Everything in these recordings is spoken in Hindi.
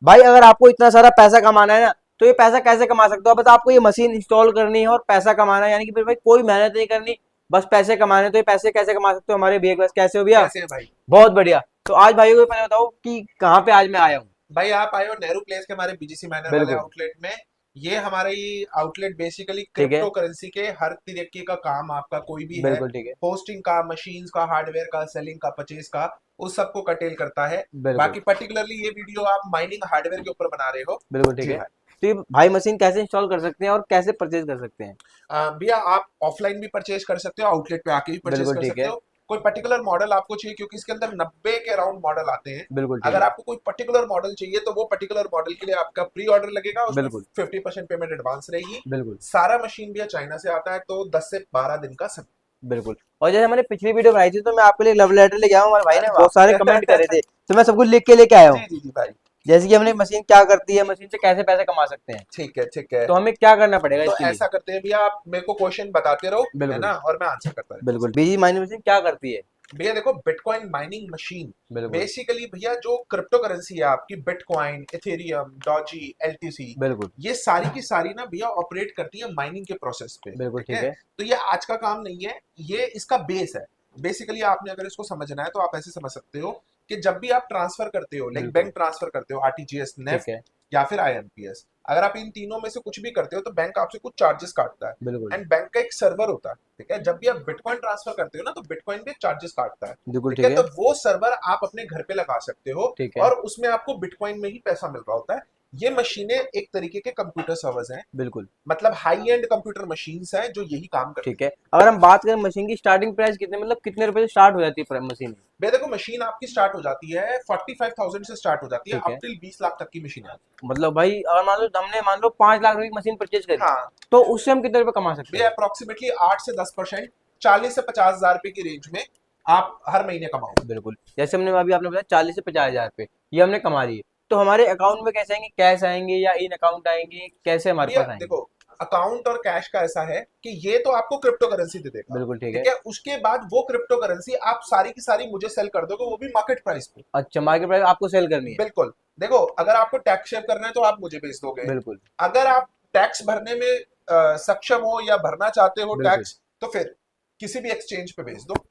भाई अगर आपको इतना सारा पैसा कमाना है ना, तो ये पैसा कैसे कमा सकते हो? बस आपको ये मशीन इंस्टॉल करनी है और पैसा कमाना है, यानी कि फिर भाई कोई मेहनत नहीं करनी, बस पैसे कमाने। तो ये पैसे कैसे कमा सकते हो हमारे भैया के पास? कैसे हो भैया? कैसे है भाई? बहुत बढ़िया। तो आज भाइयों को पहले बताओ कि कहाँ पे आज मैं आया हूँ। भाई आप आए हो नेहरू प्लेस के हमारे बीजीसी मैनर वाले बिल्कुल। आउटलेट में। ये हमारा ये आउटलेट बेसिकली ठीक है। क्रिप्टो करेंसी के हर तरीके का काम आपका कोई भी है, बिल्कुल ठीक है। होस्टिंग का, मशीन्स का, हार्डवेयर का, सेलिंग का, परचेज का, उस सबको कटेल करता है। बिल्कुल। बाकी पर्टिकुलरली ये वीडियो आप माइनिंग हार्डवेयर के ऊपर बना रहे हो। बिल्कुल ठीक जी है। भाई। तो ये भाई मशीन कैसे इंस्टॉल कर सकते हैं और कैसे परचेज कर सकते हैं? भैया आप ऑफलाइन भी परचेज कर सकते हो, आउटलेट पे आके भी परचेज बिल्कुल कर ठीक सकते है। हो। कोई पर्टिकुलर मॉडल आपको चाहिए, क्योंकि इसके अंदर 90 के अराउंड मॉडल आते हैं। बिल्कुल ठीक अगर है। आपको कोई पर्टिकुलर मॉडल चाहिए तो वो पर्टिकुलर मॉडल के लिए आपका प्री ऑर्डर लगेगा, उसमें बिल्कुल। 50% पेमेंट एडवांस रहेगी। बिल्कुल। सारा मशीन भैया चाइना से आता है, तो 10 से 12 दिन का समय। बिल्कुल। और जैसे मैंने पिछली वीडियो बनाई थी, तो मैं आपके लिए लव लेटर लेके आया हूँ। हमारे भाई ने अरे बहुत सारे वाह! कमेंट करे थे, तो मैं सब कुछ लिख के लेके आया हूँ। जी जी जी भाई। जैसे कि हमने मशीन क्या करती है, मशीन से कैसे पैसे कमा सकते हैं। ठीक है ठीक है। तो हमें क्या करना पड़ेगा तो इसके लिए? ऐसा करते हैं भैया, आप मेरे को क्वेश्चन बताते रहो, है बिल्कुल। ना, और मैं आंसर करता रहता बिल्कुल बीजी माइनिंग मशीन क्या करती है? हूँ। भैया देखो, बिटकॉइन माइनिंग मशीन बिल्कुल। बेसिकली भैया जो क्रिप्टो करेंसी है आपकी, बिटकॉइन, इथेरियम, डॉजी, एलटीसी, बिल्कुल। ये सारी की सारी ना भैया ऑपरेट करती है माइनिंग के प्रोसेस पे। बिल्कुल ठीक ठीक है, है। तो ये आज का काम नहीं है, ये इसका बेस है। बेसिकली आपने अगर इसको समझना है तो आप ऐसे समझ सकते हो कि जब भी आप ट्रांसफर करते हो, लाइक बिल्कुल बैंक ट्रांसफर करते हो, आरटीजीएस, ठीक नेफ्ट है। या फिर आईएमपीएस, अगर आप इन तीनों में से कुछ भी करते हो तो बैंक आपसे कुछ चार्जेस काटता है। बिल्कुल। एंड बैंक का एक सर्वर होता है। ठीक है, जब भी आप बिटकॉइन ट्रांसफर करते हो ना, तो बिटकॉइन पे चार्जेस काटता है। बिल्कुल ठीक ठीक है, है। तो वो सर्वर आप अपने घर पे लगा सकते हो, ठीक है। और उसमें आपको बिटकॉइन में ही पैसा मिल रहा होता है। ये मशीनें एक तरीके के कंप्यूटर सर्वर्स हैं, बिल्कुल मतलब हाई एंड कंप्यूटर मशीन्स हैं जो यही काम करती ठीक हैं। है। अगर हम बात करें मशीन की स्टार्टिंग प्राइस कितने, मतलब कितने रुपए से स्टार्ट हो जाती है मशीन? भैया देखो, मशीन आपकी स्टार्ट हो जाती है 45,000 से, स्टार्ट हो जाती है ठीक अप है। टिल 20 लाख तक की मशीन आती मतलब भाई अगर मान लो 5 लाख रुपए की मशीन परचेज है। करी, हाँ तो उससे हम कितने रुपए कमा सकते भैया, हैं? अप्रोक्सीमेटली 8 से 10%, 40 से 50 हजार रुपए की रेंज में आप हर महीने कमाओगे। बिल्कुल। जैसे हमने अभी आपने बताया 40 से 50 हजार रुपए, ये हमने कमा लिए। तो हमारे अकाउंट में कैसे आएंगे? कैश आएंगे या इन अकाउंट आएंगे? कैसे हमारे भैया पास आएंगे? देखो, अकाउंट और कैश का ऐसा है कि ये तो आपको क्रिप्टो करेंसी दे देगा। बिल्कुल ठीक है। ठीक है, उसके बाद वो क्रिप्टो करेंसी आप सारी की सारी मुझे सेल कर दोगे, वो भी मार्केट प्राइस पे। अच्छा, मार्केट प्राइस आपको सेल करनी है? बिल्कुल। देखो, अगर आपको टैक्स सेव करना है तो आप मुझे बेच दोगे। बिल्कुल। अगर आप टैक्स भरने में सक्षम हो या भरना चाहते हो बिल्कुल। टैक्स, तो फिर किसी भी एक्सचेंज पे बेच दो।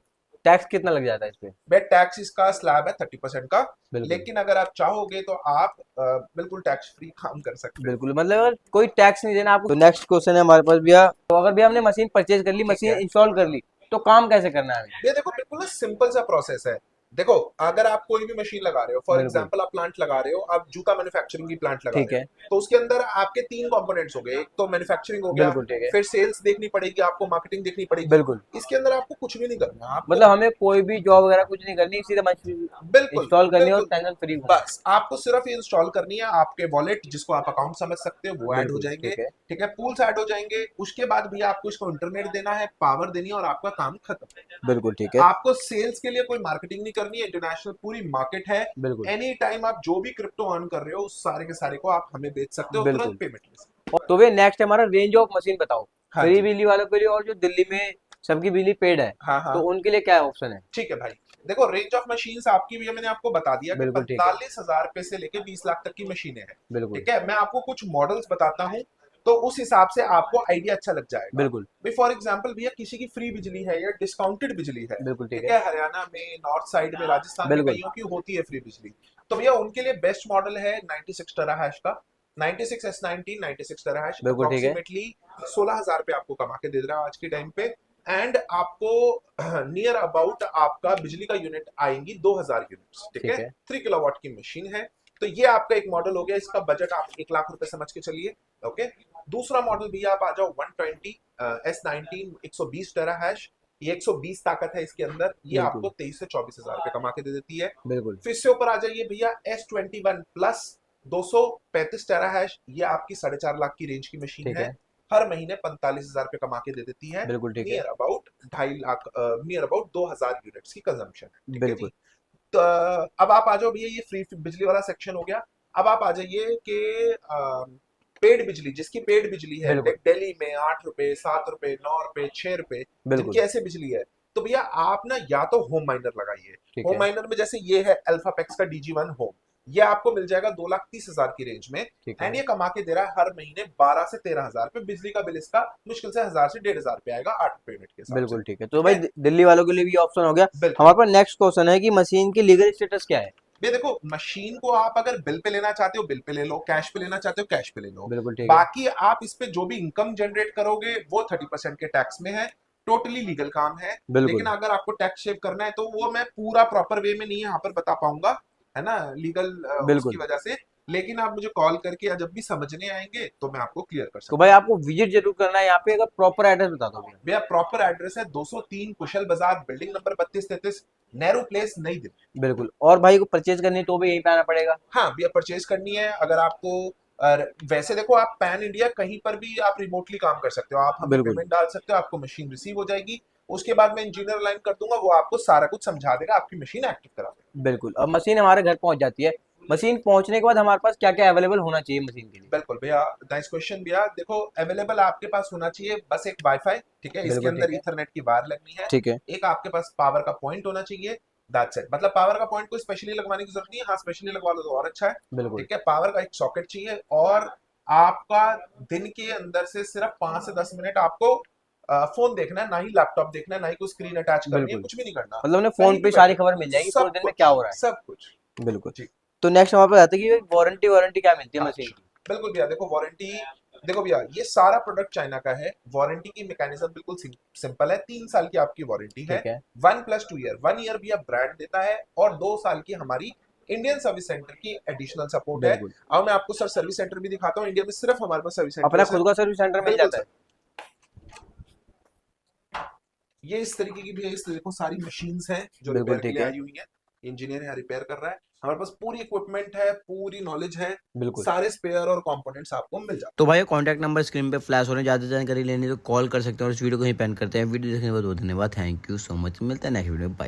टैक्स कितना लग जाता है इस पे? भाई टैक्स इसका स्लैब है 30% का। बिल्कुल। लेकिन अगर आप चाहोगे तो आप बिल्कुल टैक्स फ्री काम कर सकते हो। बिल्कुल, मतलब अगर कोई टैक्स नहीं देना आपको। तो नेक्स्ट क्वेश्चन है हमारे पास भैया, तो अगर भैया हमने मशीन परचेज कर ली, ठीक मशीन है इंस्टॉल कर ली, तो काम कैसे करना है हमें? ये देखो, बिल्कुल ना सिंपल सा प्रोसेस है। देखो, अगर आप कोई भी मशीन लगा रहे हो, फॉर बिल्कुल एग्जांपल आप प्लांट लगा रहे हो, आप जूता मैन्युफैक्चरिंग की प्लांट लगा ठीक रहे हो, है। तो उसके अंदर आपके तीन कंपोनेंट्स हो गए। एक तो मैन्युफैक्चरिंग हो गया, बिल्कुल ठीक है। फिर सेल्स देखनी पड़ेगी आपको, मार्केटिंग देखनी पड़ेगी। बिल्कुल। इसके अंदर आपको कुछ भी नहीं करना आपको। मतलब हमें कोई भी जॉब वगैरह कुछ नहीं करनी, सीधा मशीन बिल्कुल इंस्टॉल करनी है और बिल्कुल। टेंशन फ्री घूमना है। बस आपको सिर्फ ये इंस्टॉल करनी है, आपके वॉलेट जिसको आप अकाउंट समझ सकते हो वो ऐड हो बिल्कुल जाएंगे। ठीक है। ठीक है, पूल्स ऐड हो जाएंगे। उसके बाद भी आपको इसको इंटरनेट देना है, पावर देनी है, और आपका काम खत्म। बिल्कुल ठीक है। आपको सेल्स के लिए कोई मार्केटिंग नहीं करनी है, इंटरनेशनल पूरी मार्केट है। बिल्कुल। एनी टाइम आप जो भी क्रिप्टो अर्न कर रहे हो, उस सारे के सारे को आप हमें बेच सकते हो, तुरंत बिल्कुल। पेमेंट ले सकते और तो वे नेक्स्ट हमारा रेंज ऑफ मशीन बताओ। हो। हाँ फ्री जी। बिजली वालों के लिए और जो दिल्ली में सबकी बिजली पेड है, हाँ हाँ। तो उनके लिए क्या ऑप्शन है? ठीक है भाई। देखो, रेंज ऑफ मशीन्स आपकी भी मैंने आपको बता दिया कि बिल्कुल ठीक है। 45,000 रुपए से लेके 20 लाख तक की मशीनें हैं। बिल्कुल। ठीक है, मैं आपको कुछ मॉडल्स बताता हूँ, तो उस हिसाब से आपको आइडिया अच्छा लग जाएगा। बिल्कुल। भाई फॉर एग्जांपल भैया, किसी की फ्री बिजली है या डिस्काउंटेड बिजली है, बिल्कुल ठीक ठीक है। है, हरियाणा में, नॉर्थ साइड में, राजस्थान में बिल्कुल। कईयों की होती है फ्री बिजली, तो भैया उनके लिए बेस्ट मॉडल है 96 टेरा हैश का। 96S19 96 टेरा हैश, बिल्कुल ठीक है। अप्रोक्सीमेटली 16,000 रुपये आपको कमा के दे रहा है आज के टाइम पे। एंड आपको नियर अबाउट आपका बिजली का यूनिट आएंगी 2,000 यूनिट्स। ठीक है, ठीक है। 3 किलोवाट की मशीन है। तो ये आपका एक मॉडल हो गया, इसका बजट आप 1 लाख रुपए समझ के चलिए। ओके, दूसरा मॉडल भी आप आ जाओ 120S19 120 टेरा हैश। ये 120 ताकत है इसके अंदर, ये बिल्कुल। आपको 23 से 24 हजार रुपए कमा के दे देती है। बिल्कुल फिर से ऊपर आ जाइए भैया, S21 प्लस 235 टेरा हैश, ये आपकी 4.5 लाख की रेंज की मशीन ठीक है। है। हर महीने 45 हजार रुपए कमा के दे देती है। बिल्कुल ठीक है। Near about 2.5 lakh, near about 2,000 units की कंजम्पशन है। ठीक है बिल्कुल। जी। तो अब आप आ जाओ भैया, ये फ्री बिजली वाला सेक्शन हो गया। अब आप आ जाइए कि पेड बिजली, जिसकी पेड बिजली है, बिल्कुल। लाइक दिल्ली में 8 रुपए, 7 रुपए, 9 रुपए, 6 रुपए, जिनकी बिल्कुल ऐसे बिजली है, तो भैया आप ना या तो होम माइनर लगाइए। ठीक होम है। माइनर में जैसे ये है अल्फापेक्स का DG1 होम, ये आपको मिल जाएगा 2,30,000 की रेंज में। ठीक है एंड ये कमा के दे रहा है हर महीने 12 से 13,000 रुपए। बिजली का बिल इसका मुश्किल से 1,000 से 1,500 रुपए आएगा 8 रुपए यूनिट के हिसाब से। बिल्कुल ठीक है। तो ठीक भाई है, दिल्ली वालों के लिए भी ऑप्शन हो गया। बिल्कुल। हमारे पास नेक्स्ट क्वेश्चन है कि मशीन की लीगल स्टेटस क्या है। ये देखो, मशीन को आप अगर बिल पे लेना चाहते हो बिल पे ले लो, कैश पे लेना चाहते हो कैश पे ले लो। बिल्कुल ठीक है बाकी आप इस पे जो भी इनकम जनरेट करोगे वो 30% के टैक्स में है। टोटली लीगल काम है। लेकिन बिल्कुल अगर आपको टैक्स सेव करना है तो वो मैं पूरा प्रॉपर वे में नहीं यहाँ पर बता पाऊंगा, है ना, लीगल उसकी बिल्कुल। वजह से। लेकिन आप मुझे कॉल करके या जब भी समझने आएंगे तो मैं आपको क्लियर कर तो भाई सकता हूँ। आपको विजिट जरूर करना है यहाँ पे। अगर प्रॉपर एड्रेस बता दो भैया। भैया प्रॉपर एड्रेस है 203 कुशल बाजार, बिल्डिंग नंबर 3233, नेहरू प्लेस, नई दिल्ली। बिल्कुल। और भाई को परचेज करनी है तो भी यहीं पे आना पड़ेगा। हाँ भैया, परचेज करनी है अगर आपको। वैसे देखो, आप पैन इंडिया कहीं पर भी आप रिमोटली काम कर सकते हो। आप हमें बिल्कुल पेमेंट डाल सकते हो, आपको मशीन रिसीव हो जाएगी। उसके बाद मैं इंजीनियर लाइन कर दूंगा, वो आपको सारा कुछ समझा देगा, आपकी मशीन एक्टिव करा देगा। बिल्कुल। अब मशीन हमारे घर पहुंच जाती है। मशीन पहुंचने के बाद हमारे पास क्या क्या अवेलेबल होना चाहिए मशीन के लिए। बिल्कुल भैया, नाइस क्वेश्चन भैया। देखो, अवेलेबल आपके पास होना चाहिए बस एक वाईफाई, ठीक है, इसके बिल्कुल ठीक अंदर है ईथरनेट की वायर लगनी है। ठीक है। एक आपके पास पावर का पॉइंट होना चाहिए। That's it. मतलब पावर का पॉइंट को स्पेशली लगवाने की जरूरत नहीं है, हाँ स्पेशली लगवा लो तो और अच्छा है। बिल्कुल ठीक है, पावर का एक सॉकेट चाहिए। और आपका दिन के अंदर से सिर्फ 5 से 10 मिनट आपको फोन देखना है, ना ही लैपटॉप देखना है, ना ही कोई स्क्रीन अटैच करनी है, बिल्कुल। कुछ भी नहीं करना। मतलब उन्हें कहीं फोन भी पे सारी बैठे, खबर मिल जाएगी पूरे सब दिन में क्या कुछ, हो रहा सब कुछ। है। बिल्कुल। जी। तो नेक्स्ट हमारे पास आता है कि वारंटी वारंटी क्या मिलती है मशीन अच्छा, की। बिल्कुल भैया। देखो वारंटी, देखो भैया ये सारा प्रोडक्ट चाइना का है। वारंटी की मैकेनिज्म बिल्कुल सिंपल है। 3 साल की आपकी वारंटी है। ठीक है 1+2 ईयर, 1 ईयर भैया ब्रांड देता है और 2 साल की हमारी इंडियन सर्विस सेंटर की एडिशनल सपोर्ट है। बिल्कुल। अब मैं आपको सर सर्विस सेंटर भी दिखाता हूँ। इंडिया में सिर्फ हमारे पास सर्विस सेंटर अपना है सर। खुद का सर्विस सेंटर मिल बिल्कुल जाता सर। है। ये इस तरीके की भैया, इस देखो सारी मशीन्स हैं जो बिल्कुल रिपेयर के ठीक लिए है। आई हुई हैं। इंजीनियर यहाँ रिपेयर कर रहा है। हमारे पास पूरी इक्विपमेंट है, पूरी नॉलेज है। बिल्कुल। सारे स्पेयर और कंपोनेंट्स आपको मिल जाते तो भाई कॉन्टैक्ट नंबर स्क्रीन पे फ्लैश हो रहे हैं। ज़्यादा जानकारी लेनी है तो कॉल कर सकते हैं और इस वीडियो को ही पेन करते हैं। वीडियो देखने के बाद बहुत धन्यवाद। Thank you so much. मिलता है नेक्स्ट वीडियो में। बाय।